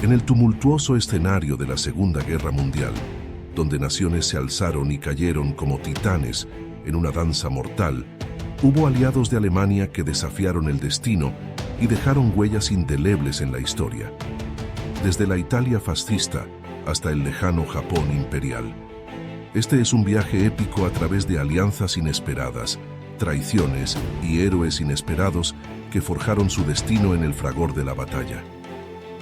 En el tumultuoso escenario de la Segunda Guerra Mundial, donde naciones se alzaron y cayeron como titanes en una danza mortal, hubo aliados de Alemania que desafiaron el destino y dejaron huellas indelebles en la historia. Desde la Italia fascista hasta el lejano Japón imperial. Este es un viaje épico a través de alianzas inesperadas, traiciones y héroes inesperados que forjaron su destino en el fragor de la batalla.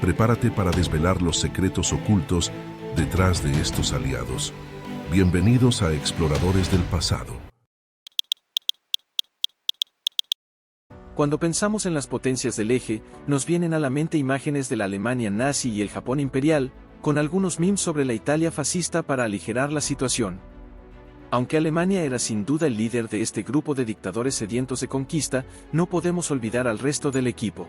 Prepárate para desvelar los secretos ocultos detrás de estos aliados. Bienvenidos a Exploradores del Pasado. Cuando pensamos en las potencias del eje, nos vienen a la mente imágenes de la Alemania nazi y el Japón imperial, con algunos memes sobre la Italia fascista para aligerar la situación. Aunque Alemania era sin duda el líder de este grupo de dictadores sedientos de conquista, no podemos olvidar al resto del equipo.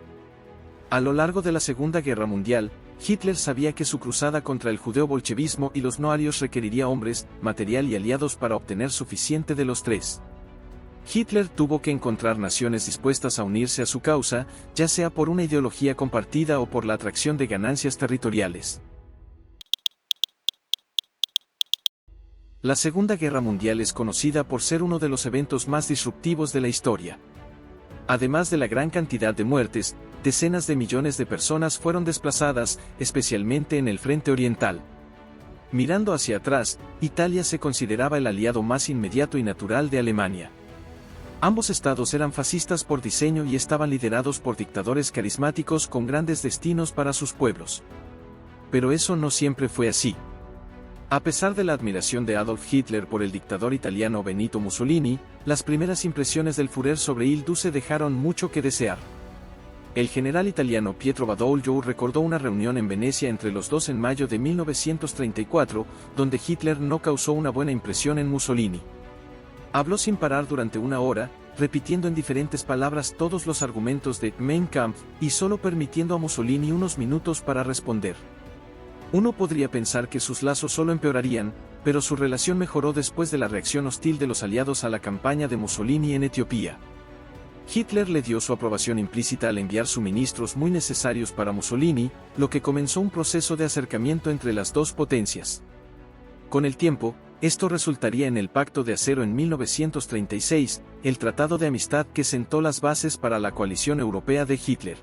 A lo largo de la Segunda Guerra Mundial, Hitler sabía que su cruzada contra el judeo-bolchevismo y los no arios requeriría hombres, material y aliados para obtener suficiente de los tres. Hitler tuvo que encontrar naciones dispuestas a unirse a su causa, ya sea por una ideología compartida o por la atracción de ganancias territoriales. La Segunda Guerra Mundial es conocida por ser uno de los eventos más disruptivos de la historia. Además de la gran cantidad de muertes, decenas de millones de personas fueron desplazadas, especialmente en el frente oriental. Mirando hacia atrás, Italia se consideraba el aliado más inmediato y natural de Alemania. Ambos estados eran fascistas por diseño y estaban liderados por dictadores carismáticos con grandes destinos para sus pueblos. Pero eso no siempre fue así. A pesar de la admiración de Adolf Hitler por el dictador italiano Benito Mussolini, las primeras impresiones del Führer sobre il Duce dejaron mucho que desear. El general italiano Pietro Badoglio recordó una reunión en Venecia entre los dos en mayo de 1934, donde Hitler no causó una buena impresión en Mussolini. Habló sin parar durante una hora, repitiendo en diferentes palabras todos los argumentos de Mein Kampf y solo permitiendo a Mussolini unos minutos para responder. Uno podría pensar que sus lazos solo empeorarían, pero su relación mejoró después de la reacción hostil de los aliados a la campaña de Mussolini en Etiopía. Hitler le dio su aprobación implícita al enviar suministros muy necesarios para Mussolini, lo que comenzó un proceso de acercamiento entre las dos potencias. Con el tiempo, esto resultaría en el Pacto de Acero en 1936, el tratado de amistad que sentó las bases para la coalición europea de Hitler.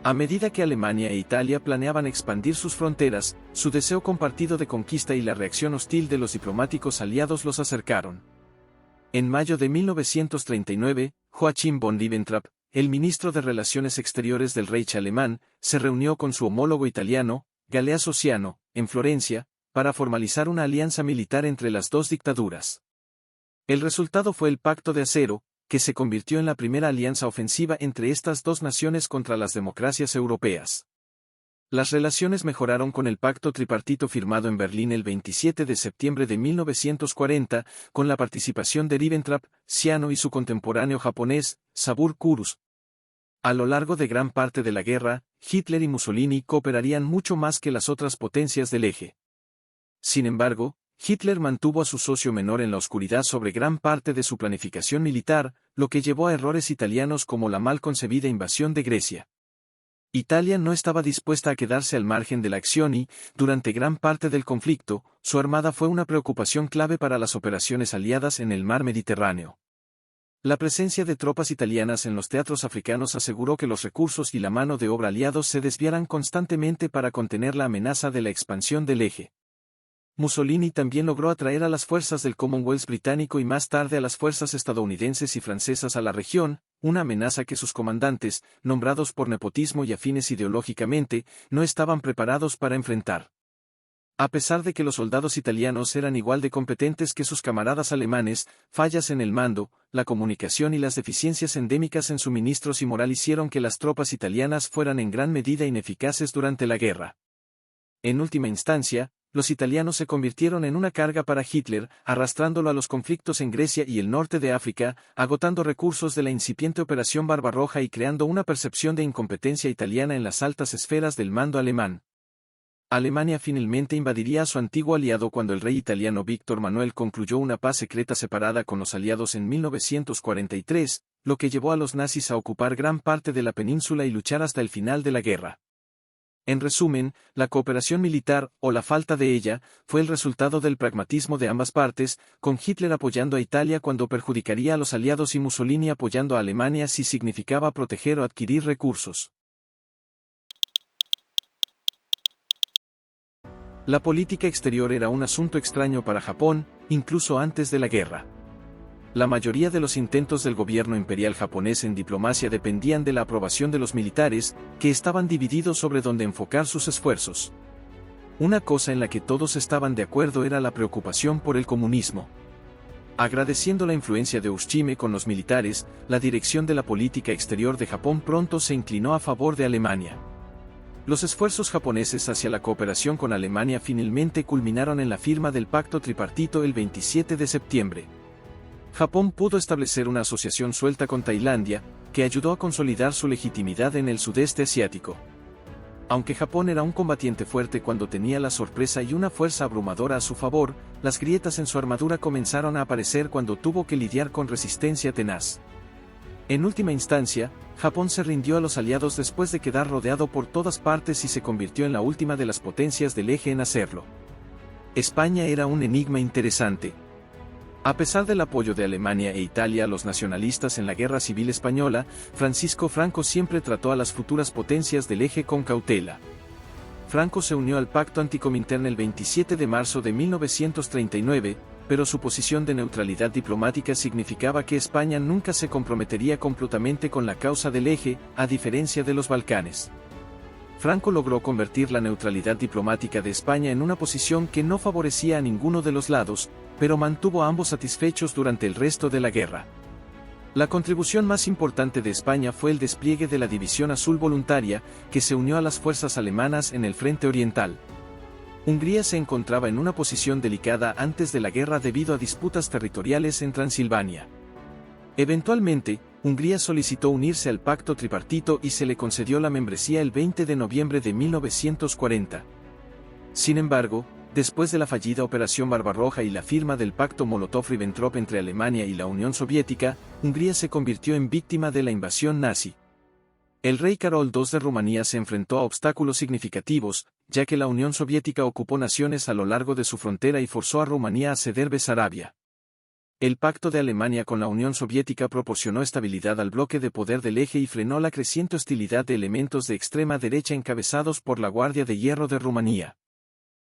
A medida que Alemania e Italia planeaban expandir sus fronteras, su deseo compartido de conquista y la reacción hostil de los diplomáticos aliados los acercaron. En mayo de 1939, Joachim von Ribbentrop, el ministro de Relaciones Exteriores del Reich alemán, se reunió con su homólogo italiano, Galeazzo Ciano, en Florencia, para formalizar una alianza militar entre las dos dictaduras. El resultado fue el Pacto de Acero, que se convirtió en la primera alianza ofensiva entre estas dos naciones contra las democracias europeas. Las relaciones mejoraron con el pacto tripartito firmado en Berlín el 27 de septiembre de 1940, con la participación de Ribbentrop, Ciano y su contemporáneo japonés, Saburo Kurusu. A lo largo de gran parte de la guerra, Hitler y Mussolini cooperarían mucho más que las otras potencias del eje. Sin embargo, Hitler mantuvo a su socio menor en la oscuridad sobre gran parte de su planificación militar, lo que llevó a errores italianos como la mal concebida invasión de Grecia. Italia no estaba dispuesta a quedarse al margen de la acción y, durante gran parte del conflicto, su armada fue una preocupación clave para las operaciones aliadas en el mar Mediterráneo. La presencia de tropas italianas en los teatros africanos aseguró que los recursos y la mano de obra aliados se desviaran constantemente para contener la amenaza de la expansión del eje. Mussolini también logró atraer a las fuerzas del Commonwealth británico y más tarde a las fuerzas estadounidenses y francesas a la región, una amenaza que sus comandantes, nombrados por nepotismo y afines ideológicamente, no estaban preparados para enfrentar. A pesar de que los soldados italianos eran igual de competentes que sus camaradas alemanes, fallas en el mando, la comunicación y las deficiencias endémicas en suministros y moral hicieron que las tropas italianas fueran en gran medida ineficaces durante la guerra. En última instancia, los italianos se convirtieron en una carga para Hitler, arrastrándolo a los conflictos en Grecia y el norte de África, agotando recursos de la incipiente Operación Barbarroja y creando una percepción de incompetencia italiana en las altas esferas del mando alemán. Alemania finalmente invadiría a su antiguo aliado cuando el rey italiano Víctor Manuel concluyó una paz secreta separada con los aliados en 1943, lo que llevó a los nazis a ocupar gran parte de la península y luchar hasta el final de la guerra. En resumen, la cooperación militar, o la falta de ella, fue el resultado del pragmatismo de ambas partes, con Hitler apoyando a Italia cuando perjudicaría a los aliados y Mussolini apoyando a Alemania si significaba proteger o adquirir recursos. La política exterior era un asunto extraño para Japón, incluso antes de la guerra. La mayoría de los intentos del gobierno imperial japonés en diplomacia dependían de la aprobación de los militares, que estaban divididos sobre dónde enfocar sus esfuerzos. Una cosa en la que todos estaban de acuerdo era la preocupación por el comunismo. Agradeciendo la influencia de Ushime con los militares, la dirección de la política exterior de Japón pronto se inclinó a favor de Alemania. Los esfuerzos japoneses hacia la cooperación con Alemania finalmente culminaron en la firma del Pacto Tripartito el 27 de septiembre. Japón pudo establecer una asociación suelta con Tailandia, que ayudó a consolidar su legitimidad en el sudeste asiático. Aunque Japón era un combatiente fuerte cuando tenía la sorpresa y una fuerza abrumadora a su favor, las grietas en su armadura comenzaron a aparecer cuando tuvo que lidiar con resistencia tenaz. En última instancia, Japón se rindió a los aliados después de quedar rodeado por todas partes y se convirtió en la última de las potencias del eje en hacerlo. España era un enigma interesante. A pesar del apoyo de Alemania e Italia a los nacionalistas en la Guerra Civil Española, Francisco Franco siempre trató a las futuras potencias del eje con cautela. Franco se unió al Pacto Anticomintern el 27 de marzo de 1939, pero su posición de neutralidad diplomática significaba que España nunca se comprometería completamente con la causa del eje, a diferencia de los Balcanes. Franco logró convertir la neutralidad diplomática de España en una posición que no favorecía a ninguno de los lados, pero mantuvo a ambos satisfechos durante el resto de la guerra. La contribución más importante de España fue el despliegue de la División Azul Voluntaria, que se unió a las fuerzas alemanas en el frente oriental. Hungría se encontraba en una posición delicada antes de la guerra debido a disputas territoriales en Transilvania. Eventualmente, Hungría solicitó unirse al Pacto Tripartito y se le concedió la membresía el 20 de noviembre de 1940. Sin embargo, después de la fallida Operación Barbarroja y la firma del Pacto Molotov-Ribbentrop entre Alemania y la Unión Soviética, Hungría se convirtió en víctima de la invasión nazi. El rey Carol II de Rumanía se enfrentó a obstáculos significativos, ya que la Unión Soviética ocupó naciones a lo largo de su frontera y forzó a Rumanía a ceder Besarabia. El pacto de Alemania con la Unión Soviética proporcionó estabilidad al bloque de poder del eje y frenó la creciente hostilidad de elementos de extrema derecha encabezados por la Guardia de Hierro de Rumanía.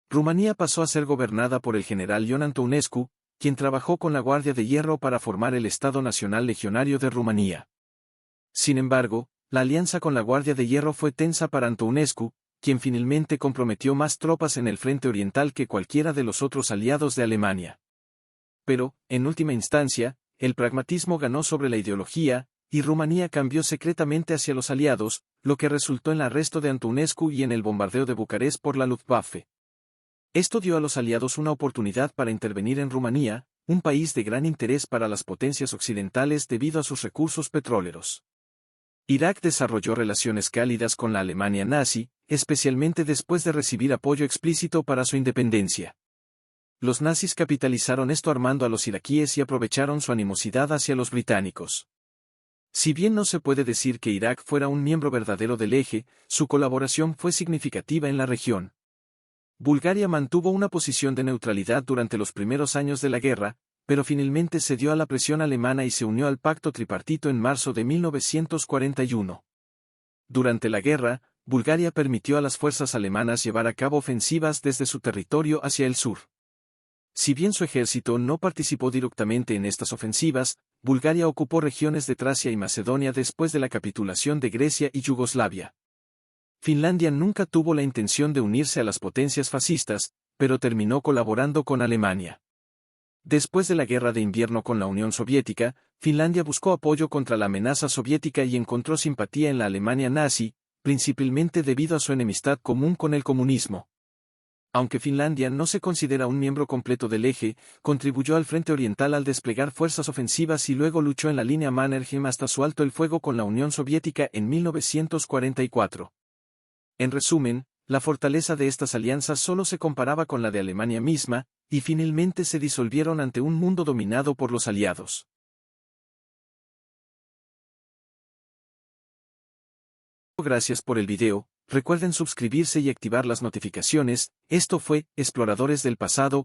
Rumanía pasó a ser gobernada por el general Ion Antonescu, quien trabajó con la Guardia de Hierro para formar el Estado Nacional Legionario de Rumanía. Sin embargo, la alianza con la Guardia de Hierro fue tensa para Antonescu, quien finalmente comprometió más tropas en el frente oriental que cualquiera de los otros aliados de Alemania. Pero, en última instancia, el pragmatismo ganó sobre la ideología, y Rumanía cambió secretamente hacia los aliados, lo que resultó en el arresto de Antonescu y en el bombardeo de Bucarest por la Luftwaffe. Esto dio a los aliados una oportunidad para intervenir en Rumanía, un país de gran interés para las potencias occidentales debido a sus recursos petroleros. Irak desarrolló relaciones cálidas con la Alemania nazi, especialmente después de recibir apoyo explícito para su independencia. Los nazis capitalizaron esto armando a los iraquíes y aprovecharon su animosidad hacia los británicos. Si bien no se puede decir que Irak fuera un miembro verdadero del eje, su colaboración fue significativa en la región. Bulgaria mantuvo una posición de neutralidad durante los primeros años de la guerra, pero finalmente cedió a la presión alemana y se unió al Pacto Tripartito en marzo de 1941. Durante la guerra, Bulgaria permitió a las fuerzas alemanas llevar a cabo ofensivas desde su territorio hacia el sur. Si bien su ejército no participó directamente en estas ofensivas, Bulgaria ocupó regiones de Tracia y Macedonia después de la capitulación de Grecia y Yugoslavia. Finlandia nunca tuvo la intención de unirse a las potencias fascistas, pero terminó colaborando con Alemania. Después de la Guerra de Invierno con la Unión Soviética, Finlandia buscó apoyo contra la amenaza soviética y encontró simpatía en la Alemania nazi, principalmente debido a su enemistad común con el comunismo. Aunque Finlandia no se considera un miembro completo del eje, contribuyó al frente oriental al desplegar fuerzas ofensivas y luego luchó en la línea Mannerheim hasta su alto el fuego con la Unión Soviética en 1944. En resumen, la fortaleza de estas alianzas solo se comparaba con la de Alemania misma, y finalmente se disolvieron ante un mundo dominado por los aliados. Gracias por el video. Recuerden suscribirse y activar las notificaciones. Esto fue Exploradores del Pasado.